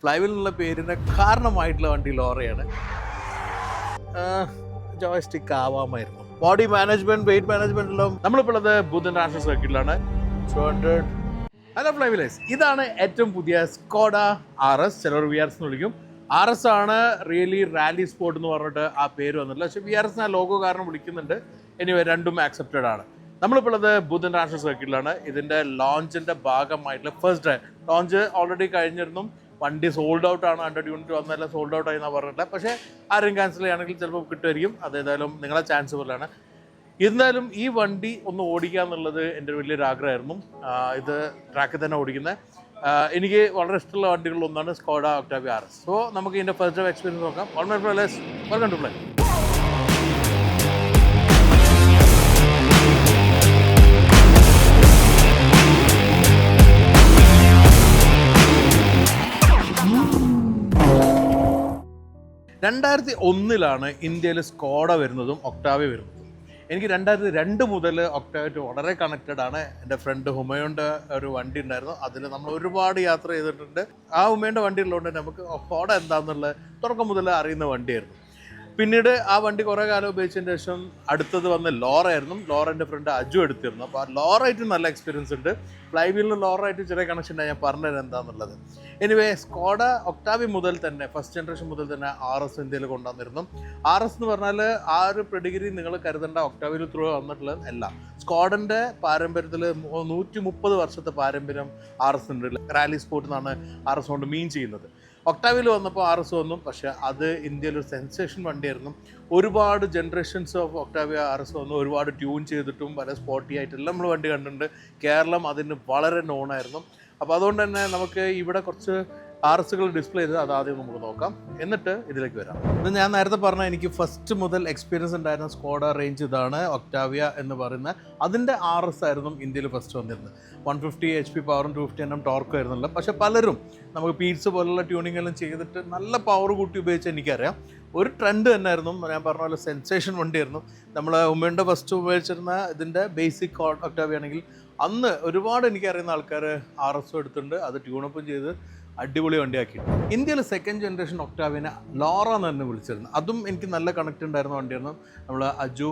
ഫ്ലൈവിൽ എന്നുള്ള പേരിന് കാരണമായിട്ടുള്ള വണ്ടി ലോറയാണ്. ജോയ്സ്റ്റിക്ക് ആവാമായിരുന്നു. ബോഡി മാനേജ്മെന്റ്, വെയിറ്റ് മാനേജ്മെന്റ് എല്ലാം. നമ്മളിപ്പോൾ ഉള്ളത് ബുധൻ നാഷണൽ സർക്കിളിലാണ്. 200. ഹലോ ഫ്ലൈവിലേഴ്സ്, ഇതാണ് ഏറ്റവും പുതിയ സ്കോഡ RS. ചിലർ VRS എന്ന് വിളിക്കും. RS ആണ് റിയലി റാലി സ്പോർട്ട് എന്ന് പറഞ്ഞിട്ട് ആ പേര് വന്നിട്ടില്ല. പക്ഷേ VRS ആ ലോഗോ കാരണം വിളിക്കുന്നുണ്ട്. എനിവേ രണ്ടും ആക്സെപ്റ്റഡ് ആണ്. നമ്മളിപ്പോൾ ഉള്ളത് ബുധൻ നാഷണൽ സർക്കിളിലാണ്. ഇതിൻ്റെ ലോഞ്ചിൻ്റെ ഭാഗമായിട്ടുള്ള ഫസ്റ്റ് ഡേ ലോഞ്ച് ഓൾറെഡി കഴിഞ്ഞിരുന്നു. വണ്ടി സോൾഡ് ഔട്ട് ആണ്. 100 യൂണിറ്റ് വന്നതെല്ലാം സോൾഡ് ഔട്ട് ആയി എന്നാണ് പറഞ്ഞിട്ടില്ല. പക്ഷേ ആരും ക്യാൻസൽ ചെയ്യുകയാണെങ്കിൽ ചിലപ്പോൾ കിട്ടുമായിരിക്കും. അതേതായാലും നിങ്ങളെ ചാൻസ് പോലെയാണ്. എന്തായാലും ഈ വണ്ടി ഒന്ന് ഓടിക്കുക എന്നുള്ളത് എൻ്റെ വലിയൊരു ആഗ്രഹമായിരുന്നു. ഇത് ട്രാക്കിൽ തന്നെ ഓടിക്കുന്നത്. എനിക്ക് വളരെ ഇഷ്ടമുള്ള വണ്ടികളിൽ ഒന്നാണ് സ്കോഡ ഒക്ടാവിയ RS. സോ നമുക്ക് ഇതിൻ്റെ ഫസ്റ്റ് ഡേ എക്സ്പീരിയൻസ് നോക്കാം. Welcome to play. രണ്ടായിരത്തി 2001 ഇന്ത്യയിൽ സ്കോഡ വരുന്നതും ഒക്ടാവിയ വരുന്നതും. എനിക്ക് 2002 മുതൽ ഒക്ടാവിയ വളരെ കണക്റ്റഡ് ആണ്. എൻ്റെ ഫ്രണ്ട് ഹുമയോൻ്റെ ഒരു വണ്ടി ഉണ്ടായിരുന്നു. അതിൽ നമ്മൾ ഒരുപാട് യാത്ര ചെയ്തിട്ടുണ്ട്. ആ ഹുമയോൻ്റെ വണ്ടി ഉള്ളതുകൊണ്ട് നമുക്ക് സ്കോഡ എന്താണെന്നുള്ള തുടക്കം മുതൽ അറിയുന്ന വണ്ടിയായിരുന്നു. പിന്നീട് ആ വണ്ടി കുറേ കാലം ഉപയോഗിച്ചതിന് ശേഷം അടുത്തത് വന്ന ലോറയായിരുന്നു. ലോറൻ്റെ ഫ്രണ്ട് അജു എടുത്തിരുന്നു. അപ്പോൾ ആ ലോറായിട്ട് നല്ല എക്സ്പീരിയൻസ് ഉണ്ട്. ഫ്ലൈവീലിന് ലോറായിട്ട് ചെറിയ കണക്ഷൻ ഉണ്ട്. ഞാൻ പറഞ്ഞത് എന്താണെന്നുള്ളത്. എനിവേ സ്കോഡ ഒക്ടാവിയ മുതൽ തന്നെ ഫസ്റ്റ് ജനറേഷൻ മുതൽ തന്നെ RS ഇന്ത്യയിൽ കൊണ്ടുവന്നിരുന്നു. RS എന്ന് പറഞ്ഞാൽ ആ ഒരു പെഡിഗ്രി നിങ്ങൾ കരുതേണ്ട ഒക്ടാവിയയിൽ ത്രൂ വന്നിട്ടുള്ളത് അല്ല. സ്കോഡൻ്റെ പാരമ്പര്യത്തിൽ 130 വർഷത്തെ പാരമ്പര്യം RS ഉണ്ട്. റാലി സ്പോർട്ട് എന്നാണ് RS കൊണ്ട് മീൻ ചെയ്യുന്നത്. ഒക്ടാവിയയിൽ വന്നപ്പോൾ RS വന്നു. പക്ഷേ അത് ഇന്ത്യയിൽ ഒരു സെൻസേഷൻ വണ്ടിയായിരുന്നു. ഒരുപാട് ജനറേഷൻസ് ഓഫ് ഒക്ടാവിയ RS വന്നു. ഒരുപാട് ട്യൂൺ ചെയ്തിട്ടും പല സ്പോർട്ടി ആയിട്ടെല്ലാം നമ്മൾ വണ്ടി കണ്ടിട്ടുണ്ട്. കേരളം അതിന് വളരെ നോണായിരുന്നു. അപ്പോൾ അതുകൊണ്ട് തന്നെ നമുക്ക് ഇവിടെ കുറച്ച് RSകൾ ഡിസ്പ്ലേ ചെയ്ത് അതാദ്യം നമുക്ക് നോക്കാം. എന്നിട്ട് ഇതിലേക്ക് വരാം. ഇത് ഞാൻ നേരത്തെ പറഞ്ഞ എനിക്ക് ഫസ്റ്റ് മുതൽ എക്സ്പീരിയൻസ് ഉണ്ടായിരുന്ന സ്കോഡ റേഞ്ച് ഇതാണ് ഒക്ടാവിയ എന്ന് പറയുന്ന. അതിൻ്റെ RS ആയിരുന്നു ഇന്ത്യയിൽ ഫസ്റ്റ് വന്നിരുന്നത്. 150 HP പവറും 250 Nm ടോർക്കും ആയിരുന്നല്ലോ. പക്ഷേ പലരും നമുക്ക് പീറ്റ്സ് പോലുള്ള ട്യൂണിംഗ് എല്ലാം ചെയ്തിട്ട് നല്ല പവർ കൂട്ടി ഉപയോഗിച്ച് എനിക്കറിയാം. ഒരു ട്രെൻഡ് തന്നെയായിരുന്നു. ഞാൻ പറഞ്ഞ പോലെ സെൻസേഷൻ വണ്ടിയായിരുന്നു. നമ്മൾ ഉമ്മയുടെ ഫസ്റ്റ് ഉപയോഗിച്ചിരുന്ന ഇതിൻ്റെ ബേസിക് ഒക്ടാവിയ ആണെങ്കിൽ അന്ന് ഒരുപാട് എനിക്കറിയുന്ന ആൾക്കാർ RS എടുത്തിട്ടുണ്ട്. അത് ട്യൂണപ്പും ചെയ്ത് അടിപൊളി വണ്ടിയാക്കി. ഇന്ത്യയിൽ സെക്കൻഡ് ജനറേഷൻ ഒക്ടാവിയനെ ലോറ എന്ന് തന്നെ വിളിച്ചിരുന്നു. അതും എനിക്ക് നല്ല കണക്ട് ഉണ്ടായിരുന്ന വണ്ടിയായിരുന്നു. നമ്മൾ അജു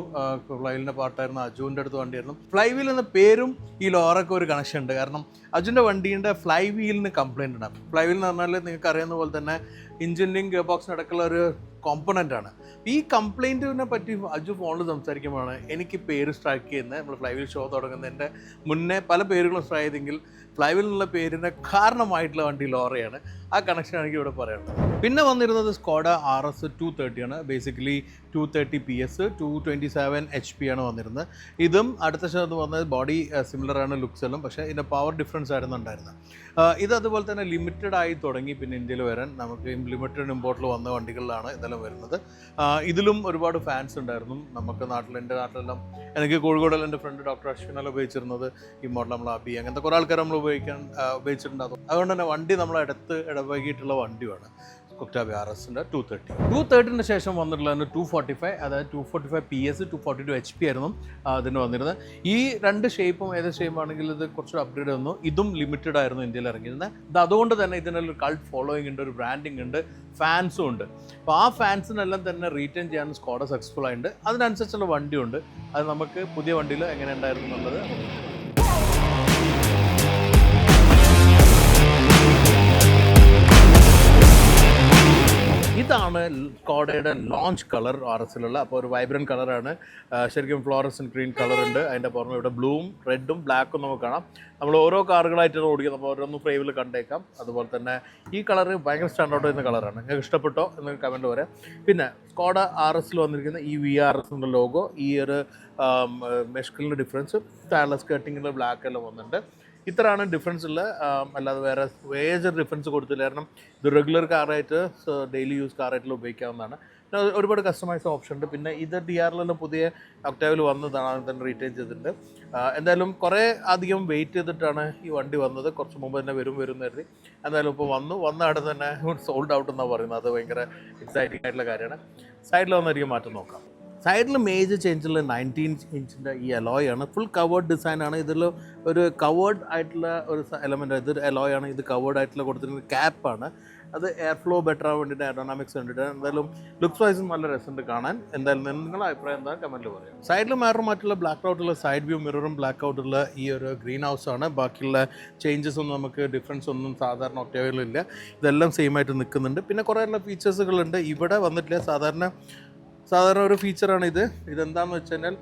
ഫ്ലൈവീലിൻ്റെ പാട്ടായിരുന്ന അജുവിൻ്റെ അടുത്ത് വണ്ടിയായിരുന്നു. ഫ്ലൈവീൽ എന്ന പേരും ഈ ലോറയ്ക്ക് ഒരു കണക്ഷൻ ഉണ്ട്. കാരണം അജുവിൻ്റെ വണ്ടീൻ്റെ ഫ്ലൈ വീലിന് കംപ്ലയിൻ്റ് ഉണ്ടാകും. ഫ്ലൈവീൽ എന്ന് പറഞ്ഞാൽ നിങ്ങൾക്ക് അറിയുന്ന പോലെ തന്നെ എഞ്ചിൻ്റെയും ഗിയർ ബോക്സിനടക്കമുള്ള ഒരു കോമ്പണൻ്റ് ആണ്. ഈ കംപ്ലയിൻറ്റിനെ പറ്റി അജു ഫോണിൽ സംസാരിക്കുമ്പോഴാണ് എനിക്ക് പേര് സ്ട്രൈക്ക് ചെയ്യുന്നത്. നമ്മൾ ഫ്ലൈവീൽ ഷോ തുടങ്ങുന്നതിൻ്റെ മുന്നേ പല പേരുകളും സ്ട്രൈക്ക് ചെയ്തെങ്കിൽ ഫ്ലൈവീൽ എന്നുള്ള പേരിന് കാരണമായിട്ടുള്ള വണ്ടി ലോറയാണ്. ആ കണക്ഷനാണ് എനിക്ക് ഇവിടെ പറയുന്നത്. പിന്നെ വന്നിരുന്നത് സ്കോഡ RS 230 ആണ്. ബേസിക്കലി 230 PS 227 HP ആണ് വന്നിരുന്നത്. ഇതും അടുത്ത ശതം വന്നത് ബോഡി സിമിലറാണ് ലുക്സ് എല്ലാം. പക്ഷേ ഇതിൻ്റെ പവർ ഡിഫറൻസ് ആയിരുന്നു ഉണ്ടായിരുന്നത്. ഇത് അതുപോലെ തന്നെ ലിമിറ്റഡ് ആയി തുടങ്ങി. പിന്നെ ഇന്ത്യയിൽ വരാൻ നമുക്ക് ലിമിറ്റഡ് ഇമ്പോർട്ടിൽ വന്ന വണ്ടികളിലാണ് ഇതെല്ലാം വരുന്നത്. ഇതിലും ഒരുപാട് ഫാൻസ് ഉണ്ടായിരുന്നു നമുക്ക് നാട്ടിൽ. എൻ്റെ നാട്ടിലെല്ലാം എനിക്ക് കോഴിക്കോടെല്ലാം എൻ്റെ ഫ്രണ്ട് ഡോക്ടർ അശ്വിനെല്ലാം ഉപയോഗിച്ചിരുന്നത് ഈ മോഡൽ. നമ്മൾ അബി അങ്ങനത്തെ കുറേ ആൾക്കാർ നമ്മൾ ഉപയോഗിച്ചിട്ടുണ്ടാകും. അതുകൊണ്ട് തന്നെ വണ്ടി നമ്മളെടുത്ത് ഇടവൈകിട്ടുള്ള വണ്ടിയാണ് ഒക്ടാവിയ RSൻ്റെ 230. ശേഷം വന്നിട്ടുള്ളതിന് 245, അതായത് 245 PS 242 HP ആയിരുന്നു അതിന് വന്നിരുന്നത്. ഈ രണ്ട് ഷേപ്പും ഏത് ഷേപ്പാണെങ്കിൽ ഇത് കുറച്ചൊരു അപ്ഗ്രേഡ് വന്നു. ഇതും ലിമിറ്റഡ് ആയിരുന്നു ഇന്ത്യയിൽ ഇറങ്ങിയിരുന്നത്. ഇത് അതുകൊണ്ട് തന്നെ ഇതിനൊരു കൾട്ട് ഫോളോയിങ് ഉണ്ട്, ഒരു ബ്രാൻഡിങ് ഉണ്ട്, ഫാൻസും ഉണ്ട്. അപ്പോൾ ആ ഫാൻസിനെല്ലാം തന്നെ റീറ്റെയിൻ ചെയ്യാൻ സ്കോഡ സക്സസ്ഫുൾ ആയിട്ടുണ്ട്. അതിനനുസരിച്ചുള്ള വണ്ടിയുണ്ട്. അത് നമുക്ക് പുതിയ വണ്ടിയിൽ എങ്ങനെ ഉണ്ടായിരുന്നു എന്നുള്ളത്. ഇതാണ് സ്കോഡയുടെ ലോഞ്ച് കളർ RSലുള്ള. അപ്പോൾ ഒരു വൈബ്രൻറ്റ് കളറാണ്. ശരിക്കും ഫ്ലോറസൻറ്റ് ഗ്രീൻ കളർ ഉണ്ട്. അതിൻ്റെ പുറമെ ഇവിടെ ബ്ലൂവും റെഡും ബ്ലാക്കും നമുക്ക് കാണാം. നമ്മൾ ഓരോ കാറുകളായിട്ടാണ് ഓടിക്കുന്നത്. അപ്പോൾ ഓരോന്നും ഫ്രൈവിൽ കണ്ടേക്കാം. അതുപോലെ തന്നെ ഈ കളറ് ഭയങ്കര സ്റ്റാൻഡ് ഔട്ട് ചെയ്യുന്ന കളറാണ്. നിങ്ങൾക്ക് ഇഷ്ടപ്പെട്ടോ എന്ന് കമൻറ്റ് പറയാം. പിന്നെ സ്കോഡ RSൽ വന്നിരിക്കുന്ന ഈ VRS എന്ന ലോഗോ, ഈ ഒരു മെഷ്കലിൻ്റെ ഡിഫറൻസ്, സ്റ്റാൻലെസ് സ്കേർട്ടിങ്ങിൻ്റെ ബ്ലാക്ക് എല്ലാം വന്നിട്ടുണ്ട്. ഇത്രയാണ് ഡിഫറൻസ് ഉള്ള. അല്ലാതെ വേറെ മേജർ ഡിഫറൻസ് കൊടുത്തില്ല. കാരണം ഇത് റെഗുലർ കാറായിട്ട് ഡെയിലി യൂസ് കാറായിട്ടുള്ള ഉപയോഗിക്കാവുന്നതാണ്. ഒരുപാട് കസ്റ്റമൈസ് ഓപ്ഷൻ ഉണ്ട്. പിന്നെ ഇത് DRLെല്ലാം പുതിയ ഒക്ടാവിയയിൽ വന്നതാണ്. അത് തന്നെ റീറ്റെയിൻ ചെയ്തിട്ടുണ്ട്. എന്തായാലും കുറേ അധികം വെയിറ്റ് ചെയ്തിട്ടാണ് ഈ വണ്ടി വന്നത്. കുറച്ച് മുമ്പ് തന്നെ വരും കരുതി. എന്തായാലും ഇപ്പോൾ വന്ന അവിടെ തന്നെ സോൾഡ് ഔട്ട് എന്നാണ് പറയുന്നത്. അത് ഭയങ്കര എക്സൈറ്റിംഗ് ആയിട്ടുള്ള കാര്യമാണ്. സൈഡിൽ വന്നൊരിക്കും മാറ്റം നോക്കാം. സൈഡിൽ മേജർ ചേഞ്ചുള്ള 19 ഇഞ്ചിൻ്റെ ഈ അലോയാണ്. ഫുൾ കവേർഡ് ഡിസൈനാണ്. ഇതിൽ ഒരു കവേർഡ് ആയിട്ടുള്ള ഒരു എലമെൻ്റ്. ഇത് അലോയാണ്. ഇത് കവേർഡ് ആയിട്ടുള്ള കൊടുത്തിരിക്കുന്ന ക്യാപ്പാണ്. അത് എയർ ഫ്ലോ ബെറ്റർ ആവാൻ വേണ്ടിയിട്ട് എയറോഡൈനാമിക്സ് വേണ്ടിയിട്ട് എന്തായാലും ലുക്സ് വൈസും നല്ല രസമുണ്ട് കാണാൻ. എന്തായാലും നിങ്ങളുടെ അഭിപ്രായം എന്താ കമൻറ്റിൽ പറയാം. സൈഡിൽ മറ്റുള്ള ബ്ലാക്ക് ഔട്ടുള്ള സൈഡ് വ്യൂ മിററും ബ്ലാക്ക് ഔട്ടുള്ള ഈ ഒരു ഗ്രീൻ ഹൗസാണ്. ബാക്കിയുള്ള ചേഞ്ചസ് ഒന്നും നമുക്ക് ഡിഫറൻസ് ഒന്നും സാധാരണ ഒക്ടേവിയയിലില്ല. ഇതെല്ലാം സെയിം ആയിട്ട് നിൽക്കുന്നുണ്ട്. പിന്നെ കുറേ ഉള്ള ഫീച്ചേഴ്സുകളുണ്ട് ഇവിടെ വന്നിട്ടില്ല. സാധാരണ ഒരു ഫീച്ചറാണ് ഇത്. ഇതെന്താണെന്ന് വെച്ച് കഴിഞ്ഞാൽ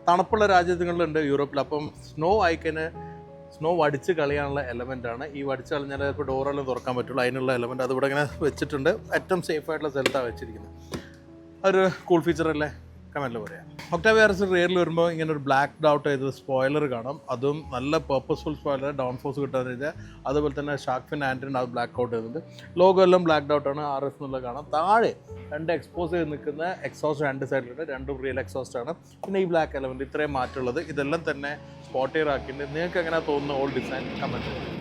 തണുപ്പുള്ള രാജ്യങ്ങളിലുണ്ട് യൂറോപ്പിൽ. അപ്പം സ്നോ വടിച്ച് കളയാനുള്ള എലമെൻ്റാണ്. ഈ വടിച്ച് കളഞ്ഞാൽ ഇപ്പോൾ ഡോറെല്ലാം തുറക്കാൻ പറ്റുള്ളൂ. അതിനുള്ള എലമെൻറ്റ് അതിവിടെ ഇങ്ങനെ വെച്ചിട്ടുണ്ട്. ഏറ്റവും സേഫ് ആയിട്ടുള്ള സ്ഥലത്താണ് വെച്ചിരിക്കുന്നത്. ഒരു കൂൾ ഫീച്ചറല്ലേ, കമൻറ്റിൽ പറയാം. ഒക്ടാവിയ RS റിയറിൽ വരുമ്പോൾ ഇങ്ങനെ ഒരു ബ്ലാക്ക് ഡൗട്ട് ചെയ്ത് സ്പോയിലർ കാണാം. അതും നല്ല പർപ്പസ്ഫുൾ സ്പോയിലർ, ഡൗൺ ഫോഴ്സ് കിട്ടാൻ വെച്ചാൽ. അതുപോലെ തന്നെ ഷാർക്ക് ഫിൻ ആൻറ്റിന് അത് ബ്ലാക്ക് ഔട്ട് ചെയ്തിട്ടുണ്ട്. ലോഗോ എല്ലാം ബ്ലാക്ക് ഡൗട്ടാണ്. RS എന്നുള്ളത് കാണാം. താഴെ 2 എക്സ്പോസ് ചെയ്ത് നിൽക്കുന്ന എക്സോസ്റ്റ് 2 സൈഡിലുണ്ട്. 2 റിയൽ എക്സോസ്റ്റ് ആണ്. പിന്നെ ഈ ബ്ലാക്ക് എലമെൻറ്റ് ഇത്രയും മാറ്റമുള്ളത്. ഇതെല്ലാം തന്നെ സ്പോട്ടിയർ ആക്കിയിട്ടുണ്ട്. നിങ്ങൾക്ക് എങ്ങനെ തോന്നുന്ന ഓൾ ഡിസൈൻ കമൻറ്റ് ചെയ്യും.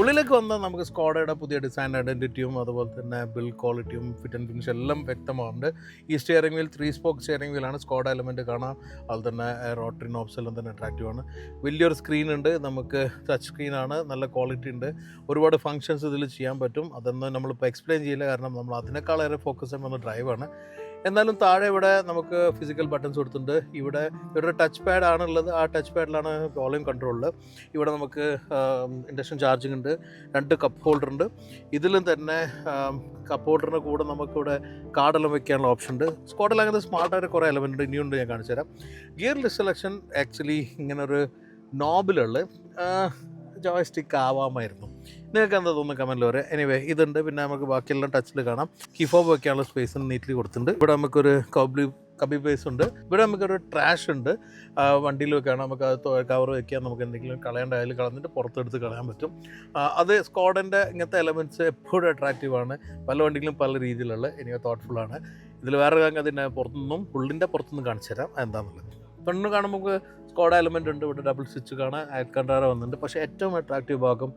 ഉള്ളിലേക്ക് വന്നാൽ നമുക്ക് സ്കോഡയുടെ പുതിയ ഡിസൈൻ ഐഡൻറ്റിറ്റിയും അതുപോലെ തന്നെ ബിൽഡ് ക്വാളിറ്റിയും ഫിറ്റ് ആൻഡ് ഫിനിഷ് എല്ലാം വ്യക്തമാകുന്നുണ്ട്. ഈ സ്റ്റിയറിംഗ് വീൽ 3 സ്പോക്ക് സ്റ്റിയറിംഗ് വീലാണ്. സ്കോഡ എലമെൻറ്റ് കാണാം. അതുപോലെ തന്നെ റോട്ടറി നോബ്സ് എല്ലാം തന്നെ അട്രാക്റ്റീവാണ്. വലിയൊരു സ്ക്രീൻ ഉണ്ട്. നമുക്ക് ടച്ച് സ്ക്രീനാണ്. നല്ല ക്വാളിറ്റി ഉണ്ട്. ഒരുപാട് ഫങ്ഷൻസ് ഇതിൽ ചെയ്യാൻ പറ്റും. അതൊന്നും നമ്മളിപ്പോൾ എക്സ്പ്ലെയിൻ ചെയ്യില്ല, കാരണം നമ്മൾ അതിനേക്കാളേറെ ഫോക്കസ് ചെയ്യുന്ന ഡ്രൈവാണ്. എന്നാലും താഴെ ഇവിടെ നമുക്ക് ഫിസിക്കൽ ബട്ടൺസ് കൊടുത്തിട്ടുണ്ട്. ഇവിടെ ഒരു ടച്ച് പാഡ് ആണുള്ളത്. ആ ടച്ച് പാഡിലാണ് വോളിയം കൺട്രോളിൽ. ഇവിടെ നമുക്ക് ഇൻഡക്ഷൻ ചാർജിങ് ഉണ്ട്. 2 കപ്പ് ഹോൾഡർ ഉണ്ട്. ഇതിലും തന്നെ കപ്പ് ഹോൾഡറിന് കൂടെ നമുക്കിവിടെ കാർഡെല്ലാം വെക്കാനുള്ള ഓപ്ഷൻ ഉണ്ട്. സ്കോഡിൽ അങ്ങനെ സ്മാർട്ടായിട്ട് കുറേ എലമെൻ്റ് ഉണ്ട്. ഇനിയുണ്ട്, ഞാൻ കാണിച്ചു തരാം. ഗിയർ സെലക്ഷൻ ആക്ച്വലി ഇങ്ങനൊരു നോബിലുള്ള ജോയ്സ്റ്റിക്ക് ആവാമായിരുന്നു. നിങ്ങൾക്ക് എന്താ തോന്നുന്നു കമൻറ്റിൽ പറയാം. എനിവേ ഇതുണ്ട്. പിന്നെ നമുക്ക് ബാക്കിയെല്ലാം ടച്ചിൽ കാണാം. കീഫോബ് വെക്കാനുള്ള സ്പേസ് നീറ്റ്ലി കൊടുത്തിട്ടുണ്ട്. ഇവിടെ നമുക്കൊരു കബി ബേസ് ഉണ്ട്. ഇവിടെ നമുക്കൊരു ട്രാഷ് ഉണ്ട്. വണ്ടിയിൽ വെക്കുകയാണ്. നമുക്ക് അത് കവർ വെക്കാൻ, നമുക്ക് എന്തെങ്കിലും കളയേണ്ട അതിൽ കളഞ്ഞിട്ട് പുറത്തെടുത്ത് കളയാൻ പറ്റും. അത് സ്കോഡിൻ്റെ ഇങ്ങനത്തെ എലമെൻറ്റ്സ് എപ്പോഴും അട്രാക്റ്റീവാണ്. പല വണ്ടികളും പല രീതിയിലുള്ള എനിക്ക് തോട്ട്ഫുള്ളാണ്. ഇതിൽ വേറെ കാര്യം അതിൻ്റെ ഉള്ളിൻ്റെ പുറത്തുനിന്നും കാണിച്ചു തരാം എന്താണെന്നുള്ളത്. പെണ്ണ് കാണുമ്പോൾ നമുക്ക് സ്കോഡ എലമെൻ്റ് ഉണ്ട്. ഇവിടെ ഡബിൾ സ്വിച്ച് കാണാൻ ആൽക്കണ്ടാറ വന്നിട്ടുണ്ട്. പക്ഷേ ഏറ്റവും അട്രാക്റ്റീവ് ഭാഗം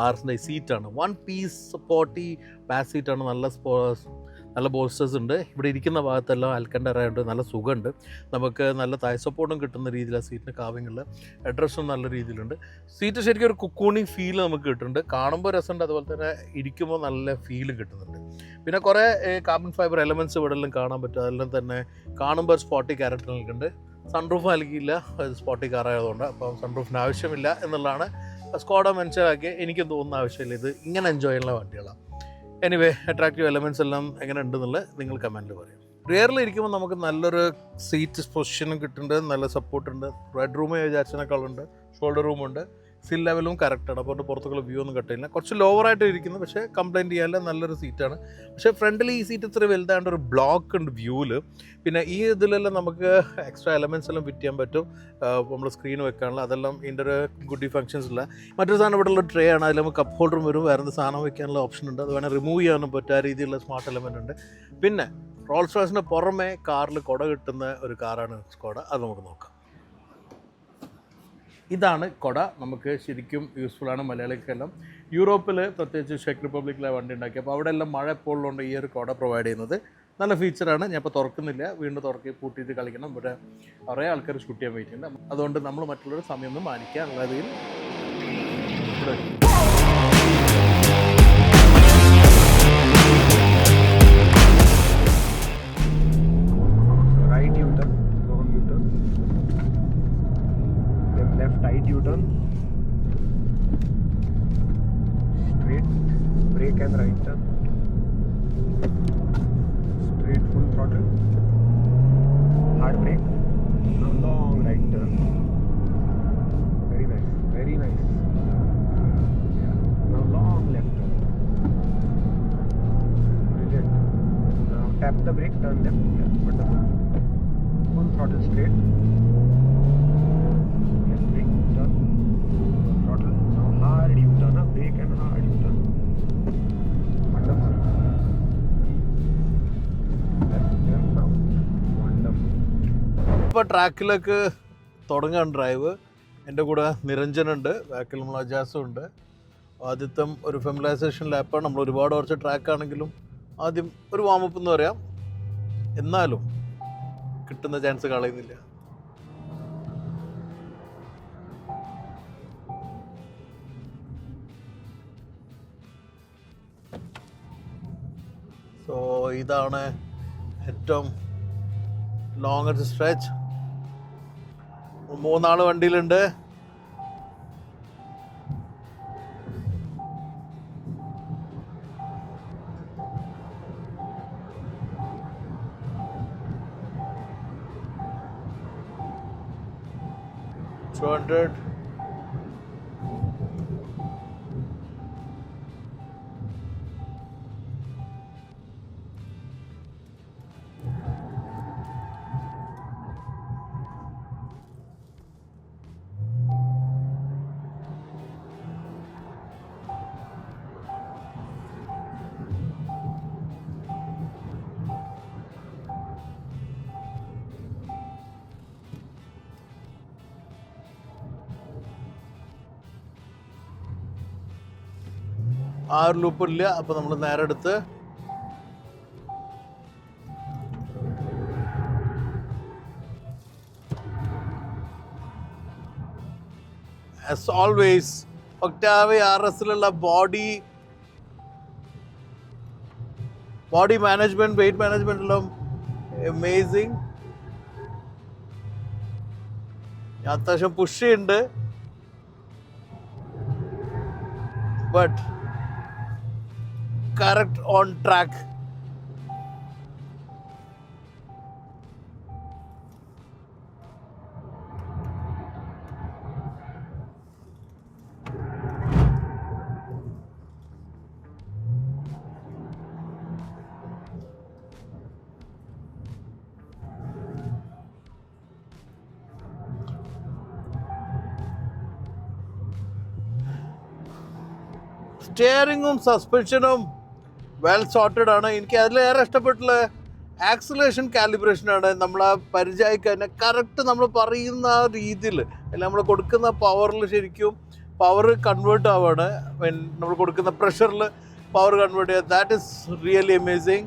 RSൻ്റെ സീറ്റാണ്. 1 പീസ് സ്പോട്ടി ബാക്ക് സീറ്റാണ്. നല്ല ബോൾസ്റ്റേഴ്സ് ഉണ്ട്. ഇവിടെ ഇരിക്കുന്ന ഭാഗത്തെല്ലാം ആൽക്കണ്ടാറ ഉണ്ട്. നല്ല സുഖമുണ്ട്. നമുക്ക് നല്ല തായ് സപ്പോർട്ടും കിട്ടുന്ന രീതിയിലാണ് സീറ്റിന് കാവിങ്ങുള്ള. അഡ്രസ്സും നല്ല രീതിയിലുണ്ട്. സീറ്റ് ശരിക്കും ഒരു കുക്കൂണിങ് ഫീൽ നമുക്ക് കിട്ടുന്നുണ്ട്. കാണുമ്പോൾ രസമുണ്ട്. അതുപോലെ തന്നെ ഇരിക്കുമ്പോൾ നല്ല ഫീലും കിട്ടുന്നുണ്ട്. പിന്നെ കുറേ കാർബൺ ഫൈബർ എലമെൻറ്റ്സ് ഇവിടെ എല്ലാം കാണാൻ പറ്റും. അതെല്ലാം തന്നെ കാണുമ്പോൾ സ്പോട്ടി ക്യാരക്ടർ നൽകുന്നുണ്ട്. സൺറൂഫ് നൽകിയില്ല, സ്പോട്ടി കാറായതുകൊണ്ട്. അപ്പം സൺറൂഫിന് ആവശ്യമില്ല എന്നുള്ളതാണ് സ്കോഡ മനസ്സിലാക്കി. എനിക്ക് തോന്നുന്ന ആവശ്യമില്ല. ഇത് ഇങ്ങനെ എൻജോയ് ചെയ്യുന്ന വണ്ടികളാണ്. എനിവേ അട്രാക്റ്റീവ് എലമെൻറ്റ്സ് എല്ലാം എങ്ങനെ ഉണ്ടെന്നുള്ളത് നിങ്ങൾ കമൻറ്റിൽ പറയും. റിയറിൽ ഇരിക്കുമ്പോൾ നമുക്ക് നല്ലൊരു സീറ്റ് പൊസിഷനും കിട്ടുന്നുണ്ട്. നല്ല സപ്പോർട്ടുണ്ട്. റെഡ് റൂം വിചാരിച്ചതിനേക്കാളുണ്ട്. ഷോൾഡർ റൂമുണ്ട്. സിൽ ലെവലും കറക്റ്റാണ്. അപ്പോൾ പുറത്തേക്കുള്ള വ്യൂ ഒന്നും കട്ടില്ല. കുറച്ച് ലോവറായിട്ട് ഇരിക്കുന്നു, പക്ഷേ കംപ്ലയിൻറ്റ് ചെയ്യാനുള്ള നല്ലൊരു സീറ്റാണ്. പക്ഷേ ഫ്രണ്ടിൽ ഈ സീറ്റ് ഇത്ര വലുതാണ്ട് ഒരു ബ്ലോക്ക് ഉണ്ട് വ്യൂവിൽ. പിന്നെ ഈ ഇതിലെല്ലാം നമുക്ക് എക്സ്ട്രാ എലമെൻറ്റ്സ് എല്ലാം ഫിറ്റ് ചെയ്യാൻ പറ്റും. നമ്മൾ സ്ക്രീൻ വെക്കാനുള്ള അതെല്ലാം ഇതിൻ്റെ ഒരു ഗുഡ് ഫങ്ഷൻസ് ഇല്ല. മറ്റൊരു സാധനം ഇവിടെയുള്ള ട്രേ ആണ്. അതിൽ നമുക്ക് കപ്പ് ഹോൾഡറും വരും. വേറെ എന്ത് സാധനം വെക്കാനുള്ള ഓപ്ഷൻ ഉണ്ട്. അത് വേണേൽ റിമൂവ് ചെയ്യാനും പറ്റും. ആ രീതിയിലുള്ള സ്മാർട്ട് എലമെൻ്റ് ഉണ്ട്. പിന്നെ റോൾസ് റോയ്സിന് പുറമെ കാറിൽ കുട കിട്ടുന്ന ഒരു കാറാണ് സ്കോഡ. അത് നമുക്ക് നോക്കാം. ഇതാണ് കുട. നമുക്ക് ശരിക്കും യൂസ്ഫുള്ളാണ് മലയാളിക്കെല്ലാം. യൂറോപ്പിൽ പ്രത്യേകിച്ച് ചെക്ക് റിപ്പബ്ലിക്കിലെ വണ്ടി ഉണ്ടാക്കി. അപ്പോൾ അവിടെ എല്ലാം മഴ എപ്പോഴുള്ളതുകൊണ്ട് ഈ ഒരു കുട പ്രൊവൈഡ് ചെയ്യുന്നത് നല്ല ഫീച്ചറാണ്. ഞാൻ ഇപ്പോൾ തുറക്കുന്നില്ല, വീണ്ടും തുറക്കി പൂട്ടിയിട്ട് കളിക്കണം. ഇവിടെ കുറേ ആൾക്കാർ ഷൂട്ട് ചെയ്യാൻ വെയിറ്റുണ്ട്. അതുകൊണ്ട് നമ്മൾ മറ്റുള്ളവരുടെ സമയമൊന്നും മാനിക്കുക എന്നുള്ളതിൽ ഇവിടെ right U-turn, straight brake and right turn, straight full throttle, hard brake, now long right turn, very nice, yeah, now long left turn, brilliant, now tap the brake, turn left, yeah, wonderful, full throttle straight, hard U-turn, brake and hard U-turn. Wonderful. Left turn now. Wonderful. ഇപ്പോൾ ട്രാക്കിലേക്ക് തുടങ്ങാൻ drive. എൻ്റെ കൂടെ നിരഞ്ജനുണ്ട്, ബാക്കിൽ നമ്മൾ അജാസും ഉണ്ട്. ആദ്യത്തെ ഒരു ഫെമിലൈസേഷൻ ലാപ്പാണ്. നമ്മൾ ഒരുപാട് കുറച്ച് ട്രാക്കാണെങ്കിലും ആദ്യം ഒരു വാമപ്പ് എന്ന് പറയാം. എന്നാലും കിട്ടുന്ന ചാൻസ് കളയുന്നില്ല. സോ ഇതാണ് ഏറ്റവും ലോങ്ങസ്റ്റ് സ്ട്രെച്ച്. 3 ആൾ വണ്ടിയിലുണ്ട്. ആ ഒരു ലൂപ്പില്ല. അപ്പോൾ നമ്മൾ നേരെ എടുത്ത് as always ഒക്ടാവി RSലുള്ള ബോഡി മാനേജ്മെന്റ്, വെയിറ്റ് മാനേജ്മെന്റ് എല്ലാം അമേസിങ്. അത്യാവശ്യം പുഷ് ഉണ്ട്, ബട്ട് correct on track. സ്റ്റിയറിങ്ങും സസ്പെൻഷനും വെൽ സോർട്ടഡ് ആണ്. എനിക്ക് അതിലേറെ ഇഷ്ടപ്പെട്ടുള്ള ആക്സിലേഷൻ കാലിബ്രേഷനാണ്. നമ്മളെ പരിചയക്ക് തന്നെ കറക്റ്റ് നമ്മൾ പറയുന്ന ആ രീതിയിൽ, അല്ലെങ്കിൽ നമ്മൾ കൊടുക്കുന്ന പവറിൽ ശരിക്കും പവർ കൺവേർട്ട് ആവുകയാണ്. നമ്മൾ കൊടുക്കുന്ന പ്രഷറിൽ പവർ കൺവേർട്ട് ചെയ്യുക. That is really amazing.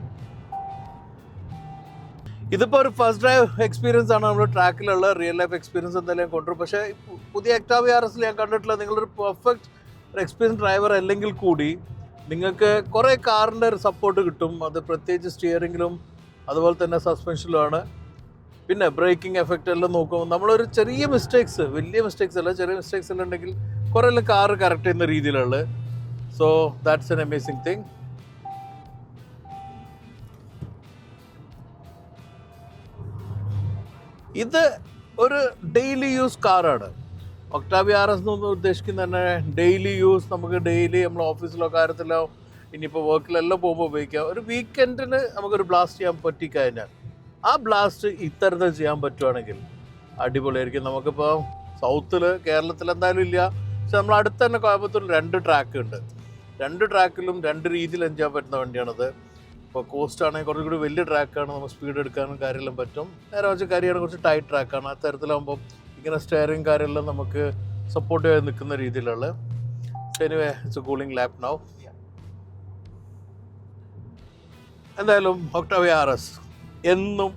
ഇതിപ്പോൾ ഒരു ഫസ്റ്റ് ഡ്രൈവ് എക്സ്പീരിയൻസ് ആണ് നമ്മൾ ട്രാക്കിലുള്ള. റിയൽ ലൈഫ് എക്സ്പീരിയൻസ് എന്തായാലും കൊണ്ടുവരും. പക്ഷേ പുതിയ ഒക്ടാവി RSൽ ഞാൻ കണ്ടിട്ടുള്ള നിങ്ങളൊരു പെർഫെക്റ്റ് ഒരു എക്സ്പീരിയൻസ് ഡ്രൈവർ അല്ലെങ്കിൽ കൂടി നിങ്ങൾക്ക് കുറേ കാറിൻ്റെ ഒരു സപ്പോർട്ട് കിട്ടും. അത് പ്രത്യേകിച്ച് സ്റ്റിയറിങ്ങിലും അതുപോലെ തന്നെ സസ്പെൻഷനിലുമാണ്. പിന്നെ ബ്രേക്കിംഗ് എഫക്റ്റ് എല്ലാം നോക്കുമ്പോൾ നമ്മളൊരു ചെറിയ മിസ്റ്റേക്സ്, വലിയ മിസ്റ്റേക്സ് അല്ല, ചെറിയ മിസ്റ്റേക്സ് എല്ലാം ഉണ്ടെങ്കിൽ കുറേ എല്ലാം കാറ് കറക്റ്റ് ചെയ്യുന്ന രീതിയിലുള്ള. So that's an amazing thing. ഇത് ഒരു ഡെയിലി യൂസ് കാറാണ്. ഒക്ടാവി RS എന്ന് ഉദ്ദേശിക്കുന്നത് തന്നെ ഡെയിലി യൂസ്. നമുക്ക് ഡെയിലി നമ്മൾ ഓഫീസിലോ കാര്യത്തിലോ ഇനിയിപ്പോൾ വർക്കിലെല്ലാം പോകുമ്പോൾ ഉപയോഗിക്കാം. ഒരു വീക്കെൻഡിന് നമുക്കൊരു ബ്ലാസ്റ്റ് ചെയ്യാൻ പറ്റിക്കഴിഞ്ഞാൽ ആ ബ്ലാസ്റ്റ് ഇത്തരത്തിൽ ചെയ്യാൻ പറ്റുവാണെങ്കിൽ അടിപൊളിയായിരിക്കും. നമുക്കിപ്പോൾ സൗത്തിൽ കേരളത്തിൽ എന്തായാലും ഇല്ല, പക്ഷെ നമ്മൾ അടുത്ത് തന്നെ കോയമ്പത്തൂരിൽ 2 ട്രാക്ക് ഉണ്ട്. 2 ട്രാക്കിലും 2 രീതിയിൽ എൻജോയ് ചെയ്യാൻ പറ്റുന്ന വണ്ടിയാണത്. ഇപ്പോൾ കോസ്റ്റ് ആണെങ്കിൽ കുറച്ചുകൂടി വലിയ ട്രാക്കാണ്, നമുക്ക് സ്പീഡ് എടുക്കാനും കാര്യമെല്ലാം പറ്റും. നേരെ വെച്ച് കാര്യമാണ് കുറച്ച് ടൈറ്റ് ട്രാക്കാണ്. ആ തരത്തിലാകുമ്പോൾ ഇങ്ങനെ സ്റ്റെയറിങ് കാര്യമെല്ലാം നമുക്ക് സപ്പോർട്ട് ചെയ്ത് നിൽക്കുന്ന രീതിയിലുള്ള. Anyway it's A cooling lap now. എന്തായാലും ഒക്ടാവി RS എന്നും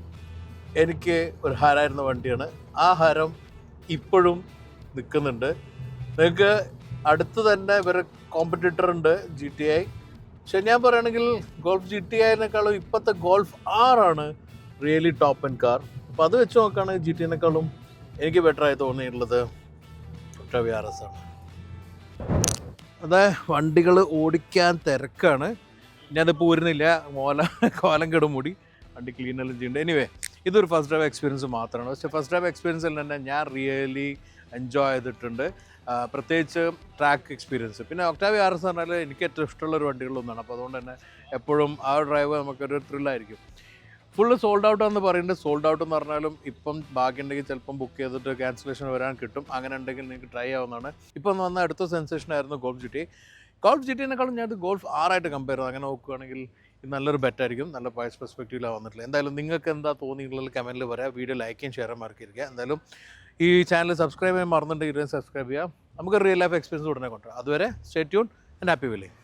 എനിക്ക് ഒരു ഹരമായിരുന്ന വണ്ടിയാണ്. ആ ഹരം ഇപ്പോഴും നിൽക്കുന്നുണ്ട്. നിങ്ങൾക്ക് അടുത്ത് തന്നെ ഇവരെ കോമ്പറ്റീറ്റർ ഉണ്ട്, GTI. പക്ഷെ ഞാൻ പറയുകയാണെങ്കിൽ ഗോൾഫ് GTIനേക്കാളും ഇപ്പോഴത്തെ ഗോൾഫ് R ആണ് റിയലി ടോപ്പ് ആൻഡ് കാർ. അപ്പോൾ അത് വെച്ച് നോക്കുകയാണെങ്കിൽ GTനേക്കാളും എനിക്ക് ബെറ്ററായി തോന്നിയിട്ടുള്ളത് ഒക്ടാവി RS ആണ്. അതെ, വണ്ടികൾ ഓടിക്കാൻ തിരക്കാണ്. ഞാനത് പോരുന്നില്ല, കോലം കെടുമൂടി വണ്ടി ക്ലീനെല്ലാം ചെയ്യുന്നുണ്ട്. എനിവേ ഇതൊരു ഫസ്റ്റ് ഡ്രൈവ് എക്സ്പീരിയൻസ് മാത്രമാണ്. പക്ഷേ ഫസ്റ്റ് ഡ്രൈവ് എക്സ്പീരിയൻസിൽ തന്നെ ഞാൻ റിയലി എൻജോയ് ചെയ്തിട്ടുണ്ട്, പ്രത്യേകിച്ച് ട്രാക്ക് എക്സ്പീരിയൻസ്. പിന്നെ ഒക്ടാവി RS എന്ന് പറഞ്ഞാൽ എനിക്ക് ഏറ്റവും ഇഷ്ടമുള്ളൊരു വണ്ടികളൊന്നാണ്. അപ്പോൾ അതുകൊണ്ട് തന്നെ എപ്പോഴും ആ ഡ്രൈവ് നമുക്കൊരു ത്രില്ലായിരിക്കും. ഫുള്ള് സോൾഡ് ഔട്ടാണെന്ന് പറയുന്നത്. സോൾഡ് ഔട്ട് എന്ന് പറഞ്ഞാലും ഇപ്പം ബാക്കിയുണ്ടെങ്കിൽ ചിലപ്പം ബുക്ക് ചെയ്തിട്ട് ക്യാൻസലേഷൻ വരാൻ കിട്ടും. അങ്ങനെ ഉണ്ടെങ്കിൽ നിങ്ങൾക്ക് ട്രൈ ആവുന്നതാണ്. ഇപ്പം വന്ന അടുത്ത സെൻസേഷൻ ആയിരുന്നു ഗോൾഫ് GTI. ഗോൾഫ് GTനേക്കാളും ഞാൻ ഗോൾഫ് R ആയിട്ട് കമ്പയർ ചെയ്തു. അങ്ങനെ നോക്കുകയാണെങ്കിൽ ഇത് നല്ലൊരു ബെറ്റായിരിക്കും. നല്ല പ്രൈസ് പെർസ്പെക്റ്റീവിലാണ് വന്നിട്ടില്ല. എന്തായാലും നിങ്ങൾക്ക് എന്താ തോന്നിയിട്ടുള്ളത് കമൻറ്റിൽ പറയാം. വീഡിയോ ലൈക്ക് ചെയ്യാൻ ഷെയർ മറക്കിയിരിക്കുക. എന്തായാലും ഈ ചാനൽ സബ്സ്ക്രൈബ് ചെയ്യാൻ മറന്നിട്ടുണ്ടെങ്കിൽ സബ്സ്ക്രൈബ് ചെയ്യാം. നമുക്ക് റിയൽ ലൈഫ് എക്സ്പീരിയൻസ് ഉടനെ കൊണ്ടുവരാം. അതുവരെ stay tune and happy willing.